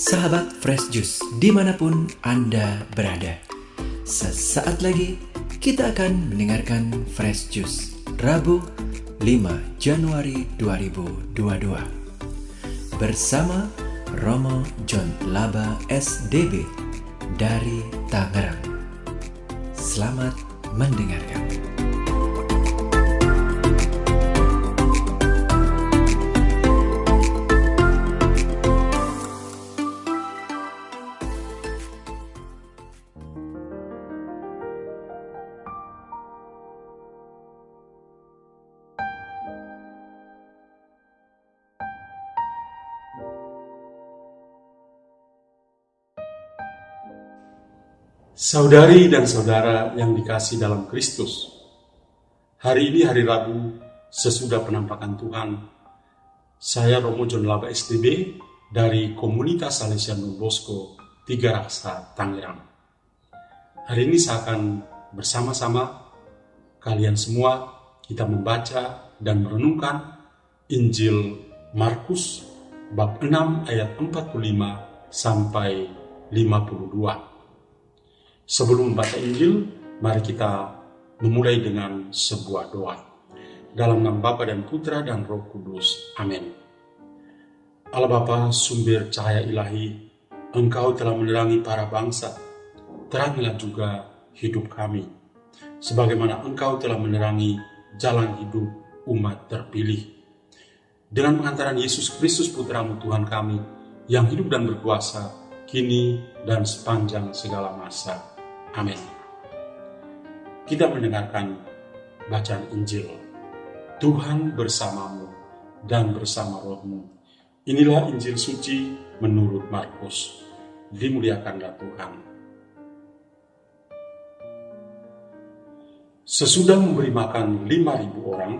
Sahabat Fresh Juice dimanapun Anda berada, sesaat lagi kita akan mendengarkan Fresh Juice Rabu 5 Januari 2022 bersama Romo John Laba SDB dari Tangerang. Selamat mendengarkan. Saudari dan saudara yang dikasihi dalam Kristus, hari ini hari Rabu sesudah penampakan Tuhan, saya Romo John Laba SDB dari Komunitas Salesian Don Bosco Tiga Raksa Tangerang. Hari ini saya akan bersama-sama kalian semua kita membaca dan merenungkan Injil Markus bab 6 ayat 45 sampai 52. Sebelum membaca Injil, mari kita memulai dengan sebuah doa. Dalam nama Bapa dan Putra dan Roh Kudus. Amin. Allah Bapa, sumber cahaya ilahi, Engkau telah menerangi para bangsa. Terangilah juga hidup kami, sebagaimana Engkau telah menerangi jalan hidup umat terpilih. Dengan pengantaran Yesus Kristus Putra-Mu Tuhan kami, yang hidup dan berkuasa, kini dan sepanjang segala masa. Amin. Kita mendengarkan bacaan Injil. Tuhan bersamamu dan bersama rohmu. Inilah Injil suci menurut Markus. Dimuliakanlah Tuhan. Sesudah memberi makan 5.000 orang,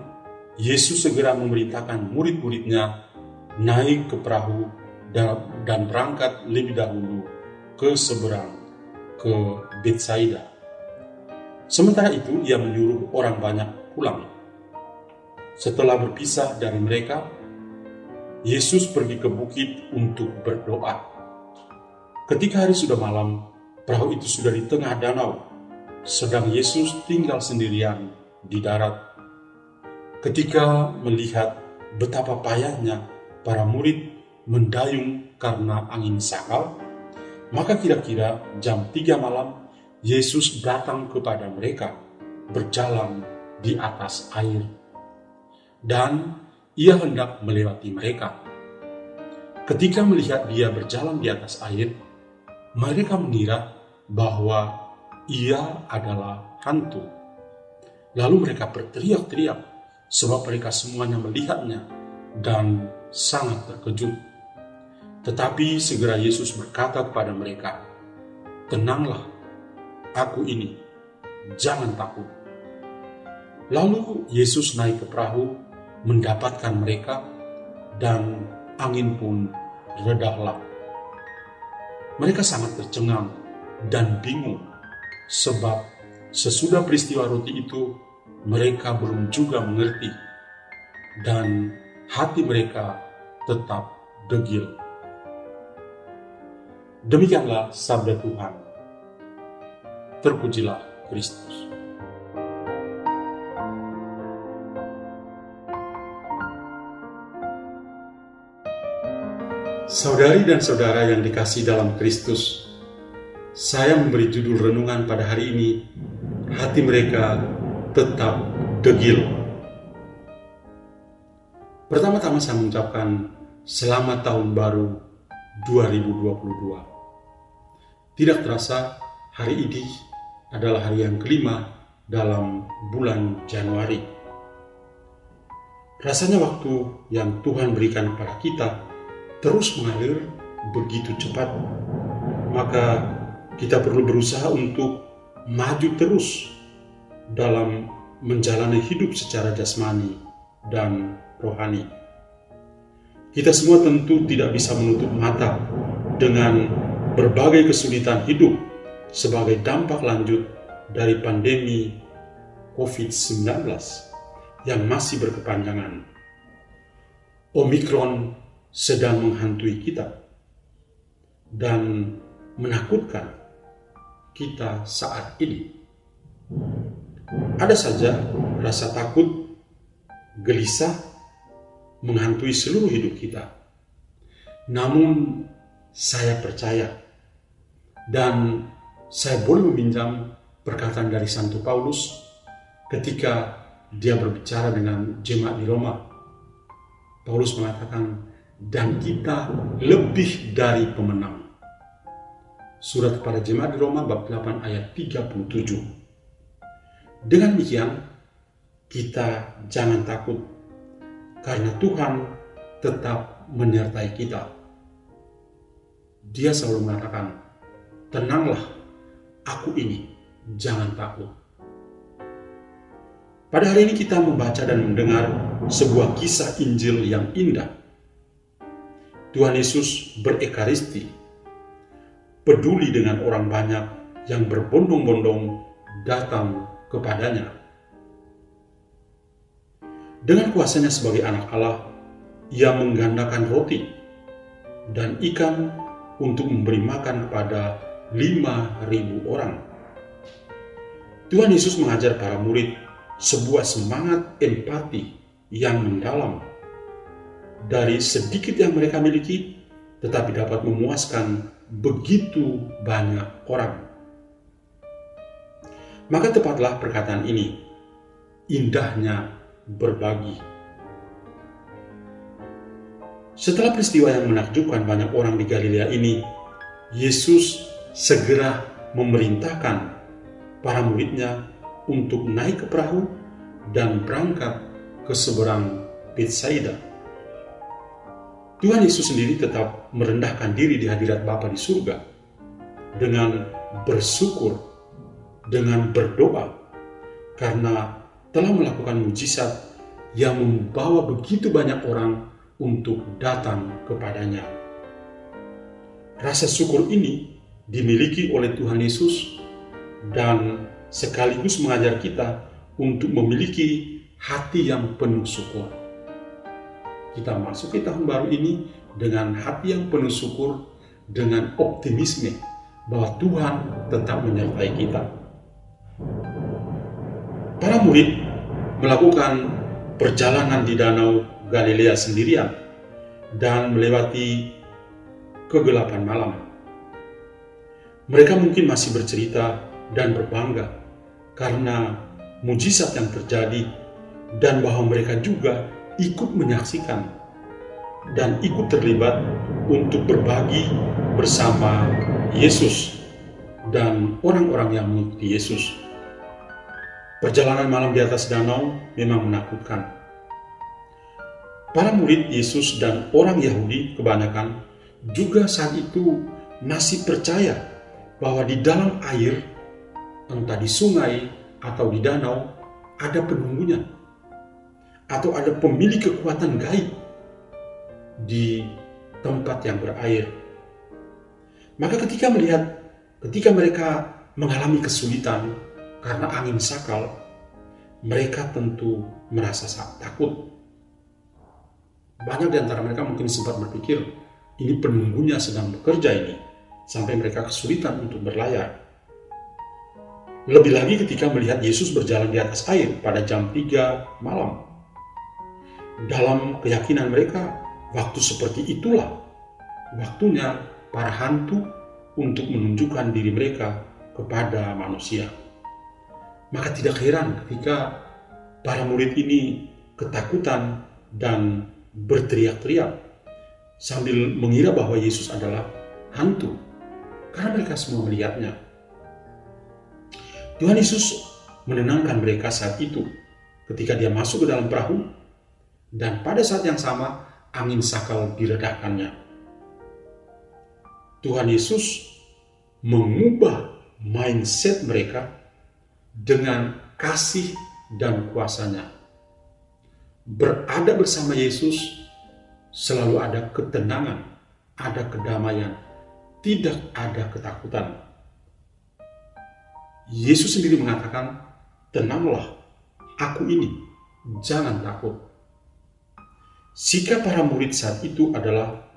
Yesus segera memerintahkan murid-muridnya naik ke perahu dan berangkat lebih dahulu ke seberang, ke Betsaida. Sementara itu ia menyuruh orang banyak pulang. Setelah berpisah dari mereka, Yesus pergi ke bukit untuk berdoa. Ketika hari sudah malam, perahu itu sudah di tengah danau, sedang Yesus tinggal sendirian di darat. Ketika melihat betapa payahnya para murid mendayung karena angin sakal, maka kira-kira jam 3 malam, Yesus datang kepada mereka, berjalan di atas air. Dan ia hendak melewati mereka. Ketika melihat dia berjalan di atas air, mereka mengira bahwa ia adalah hantu. Lalu mereka berteriak-teriak, sebab mereka semuanya melihatnya dan sangat terkejut. Tetapi segera Yesus berkata kepada mereka, "Tenanglah, aku ini, jangan takut." Lalu Yesus naik ke perahu, mendapatkan mereka, dan angin pun redahlah. Mereka sangat tercengang dan bingung, sebab sesudah peristiwa roti itu, mereka belum juga mengerti, dan hati mereka tetap degil. Demikianlah sabda Tuhan. Terpujilah Kristus. Saudari dan saudara yang dikasihi dalam Kristus, saya memberi judul renungan pada hari ini, hati mereka tetap degil. Pertama-tama saya mengucapkan selamat tahun baru 2022. Tidak terasa hari ini adalah hari yang kelima dalam bulan Januari. Rasanya waktu yang Tuhan berikan kepada kita terus mengalir begitu cepat. Maka kita perlu berusaha untuk maju terus dalam menjalani hidup secara jasmani dan rohani. Kita semua tentu tidak bisa menutup mata dengan berbagai kesulitan hidup sebagai dampak lanjut dari pandemi COVID-19 yang masih berkepanjangan. Omikron sedang menghantui kita. dan menakutkan kita saat ini. Ada saja rasa takut, gelisah menghantui seluruh hidup kita. Namun saya percaya dan saya boleh meminjam perkataan dari Santo Paulus ketika dia berbicara dengan jemaat di Roma. Paulus mengatakan, dan kita lebih dari pemenang. Surat kepada jemaat di Roma bab 8 ayat 37. Dengan demikian, kita jangan takut karena Tuhan tetap menyertai kita. Dia selalu mengatakan, tenanglah, aku ini, jangan takut. Pada hari ini kita membaca dan mendengar sebuah kisah Injil yang indah. Tuhan Yesus berekaristi, peduli dengan orang banyak yang berbondong-bondong datang kepadanya. Dengan kuasanya sebagai anak Allah, Ia menggandakan roti dan ikan untuk memberi makan kepada 5.000 orang. Tuhan Yesus mengajar para murid sebuah semangat empati yang mendalam. Dari sedikit yang mereka miliki, tetapi dapat memuaskan begitu banyak orang. Maka tepatlah perkataan ini, indahnya berbagi. Setelah peristiwa yang menakjubkan banyak orang di Galilea ini, Yesus segera memerintahkan para muridnya untuk naik ke perahu dan berangkat ke seberang Betsaida. Tuhan Yesus sendiri tetap merendahkan diri di hadirat Bapa di surga dengan bersyukur, dengan berdoa, karena telah melakukan mujizat yang membawa begitu banyak orang untuk datang kepadanya. Rasa syukur ini dimiliki oleh Tuhan Yesus dan sekaligus mengajar kita untuk memiliki hati yang penuh syukur. Kita masuk ke tahun baru ini dengan hati yang penuh syukur, dengan optimisme bahwa Tuhan tetap menyertai kita. Para murid melakukan perjalanan di Danau Galilea sendirian dan melewati kegelapan malam. Mereka mungkin masih bercerita dan berbangga karena mujizat yang terjadi dan bahwa mereka juga ikut menyaksikan dan ikut terlibat untuk berbagi bersama Yesus dan orang-orang yang mengikuti Yesus. Perjalanan malam di atas danau memang menakutkan. Para murid Yesus dan orang Yahudi kebanyakan juga saat itu masih percaya bahwa di dalam air, entah di sungai atau di danau, ada penunggunya atau ada pemilik kekuatan gaib di tempat yang berair. Maka ketika mereka mengalami kesulitan karena angin sakal, mereka tentu merasa takut. Banyak di antara mereka mungkin sempat berpikir, ini penunggunya sedang bekerja ini, sampai mereka kesulitan untuk berlayar. Lebih lagi ketika melihat Yesus berjalan di atas air pada jam 3 malam. Dalam keyakinan mereka, waktu seperti itulah waktunya para hantu untuk menunjukkan diri mereka kepada manusia. Maka tidak heran ketika para murid ini ketakutan dan berteriak-teriak sambil mengira bahwa Yesus adalah hantu, karena mereka semua melihatnya. Tuhan Yesus menenangkan mereka saat itu ketika dia masuk ke dalam perahu, dan pada saat yang sama angin sakal diredakannya. Tuhan Yesus mengubah mindset mereka dengan kasih dan kuasanya. Berada bersama Yesus selalu ada ketenangan, ada kedamaian, tidak ada ketakutan. Yesus sendiri mengatakan, tenanglah, aku ini, jangan takut. Sikap para murid saat itu adalah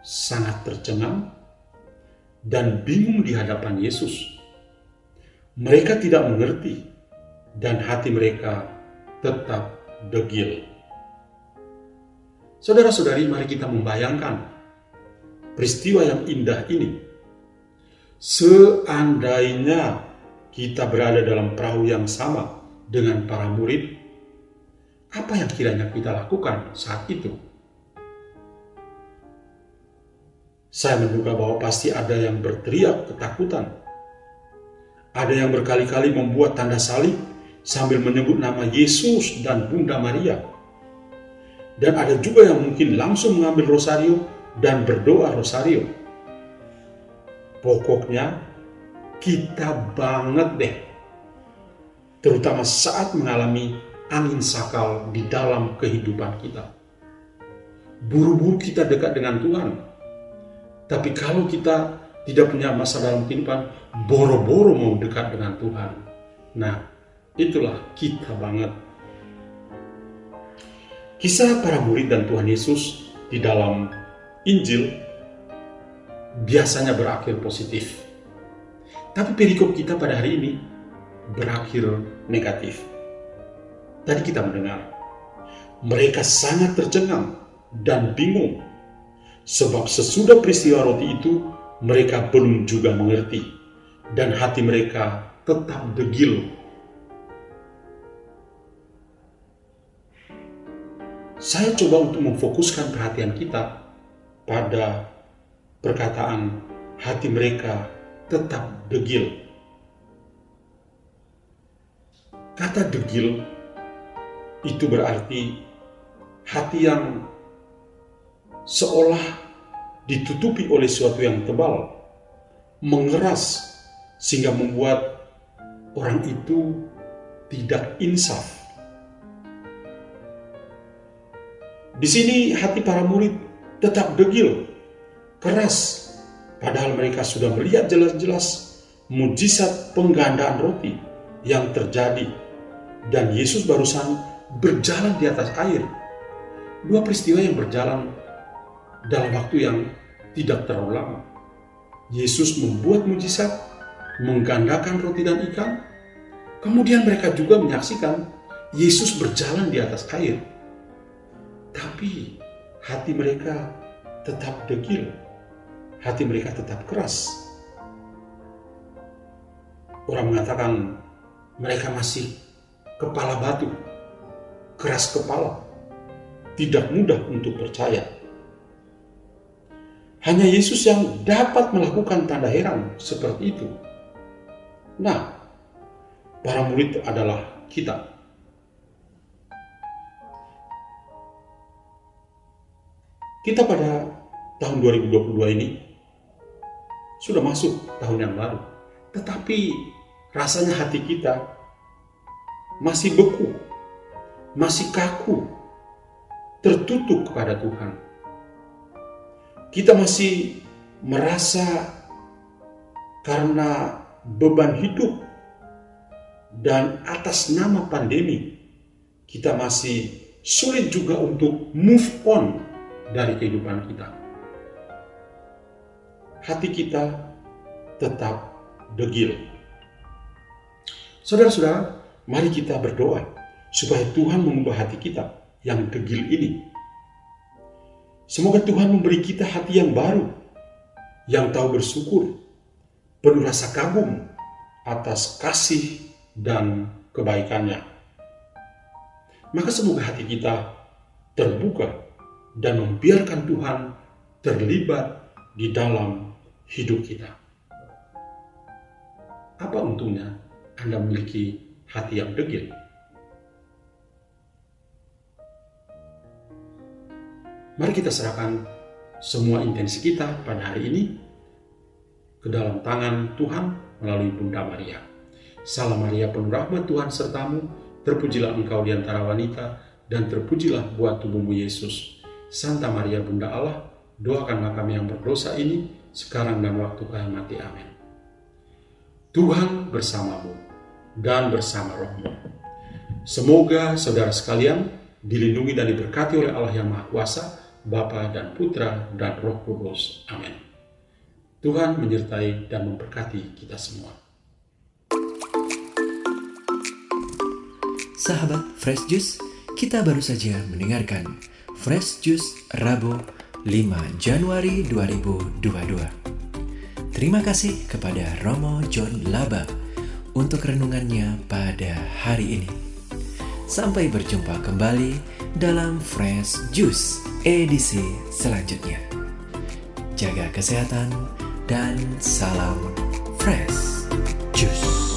sangat tercengang dan bingung di hadapan Yesus. Mereka tidak mengerti dan hati mereka tetap degil. Saudara-saudari, mari kita membayangkan peristiwa yang indah ini. Seandainya kita berada dalam perahu yang sama dengan para murid, apa yang kiranya kita lakukan saat itu? Saya menduga bahwa pasti ada yang berteriak ketakutan. Ada yang berkali-kali membuat tanda salib sambil menyebut nama Yesus dan Bunda Maria. Dan ada juga yang mungkin langsung mengambil rosario dan berdoa rosario. Pokoknya kita banget deh, terutama saat mengalami angin sakal di dalam kehidupan kita. Buru-buru kita dekat dengan Tuhan. Tapi kalau kita tidak punya masa dalam kehidupan, boro-boro mau dekat dengan Tuhan. Nah, itulah kita banget. Kisah para murid dan Tuhan Yesus di dalam Injil biasanya berakhir positif. Tapi perikop kita pada hari ini berakhir negatif. Tadi kita mendengar, mereka sangat tercengang dan bingung, sebab sesudah peristiwa roti itu, mereka belum juga mengerti, dan hati mereka tetap degil. Saya coba untuk memfokuskan perhatian kita pada perkataan hati mereka tetap degil. Kata degil itu berarti hati yang seolah ditutupi oleh sesuatu yang tebal, mengeras sehingga membuat orang itu tidak insaf. Di sini hati para murid tetap degil, keras, padahal mereka sudah melihat jelas-jelas mujizat penggandaan roti yang terjadi, dan Yesus barusan berjalan di atas air. Dua peristiwa yang berjalan dalam waktu yang tidak terlalu lama. Yesus membuat mujizat, menggandakan roti dan ikan, kemudian mereka juga menyaksikan Yesus berjalan di atas air. Tapi hati mereka tetap degil, hati mereka tetap keras. Orang mengatakan mereka masih kepala batu, keras kepala, tidak mudah untuk percaya. Hanya Yesus yang dapat melakukan tanda heran seperti itu. Nah, para murid adalah kita. Kita pada tahun 2022 ini sudah masuk tahun yang baru, tetapi rasanya hati kita masih beku, masih kaku, tertutup kepada Tuhan. Kita masih merasa karena beban hidup dan atas nama pandemi, kita masih sulit juga untuk move on dari kehidupan kita. Hati kita tetap degil. Saudara-saudara, mari kita berdoa supaya Tuhan mengubah hati kita yang degil ini. Semoga Tuhan memberi kita hati yang baru, yang tahu bersyukur, penuh rasa kagum atas kasih dan kebaikannya. Maka semoga hati kita terbuka dan membiarkan Tuhan terlibat di dalam hidup kita. Apa untungnya Anda memiliki hati yang degil? Mari kita serahkan semua intensi kita pada hari ini ke dalam tangan Tuhan melalui Bunda Maria. Salam Maria, penuh rahmat, Tuhan sertamu, terpujilah engkau di antara wanita, dan terpujilah buah tubuhmu Yesus. Santa Maria Bunda Allah, doakanlah kami yang berdosa ini, sekarang dan waktu kami mati. Amin. Tuhan bersamamu dan bersama rohmu. Semoga saudara sekalian dilindungi dan diberkati oleh Allah yang Maha Kuasa, Bapa dan Putra dan Roh Kudus. Amin. Tuhan menyertai dan memberkati kita semua. Sahabat Fresh Juice, kita baru saja mendengarkan Fresh Juice Rabu 5 Januari 2022. Terima kasih kepada Romo John Laba untuk renungannya pada hari ini. Sampai berjumpa kembali dalam Fresh Juice edisi selanjutnya. Jaga kesehatan dan salam Fresh Juice.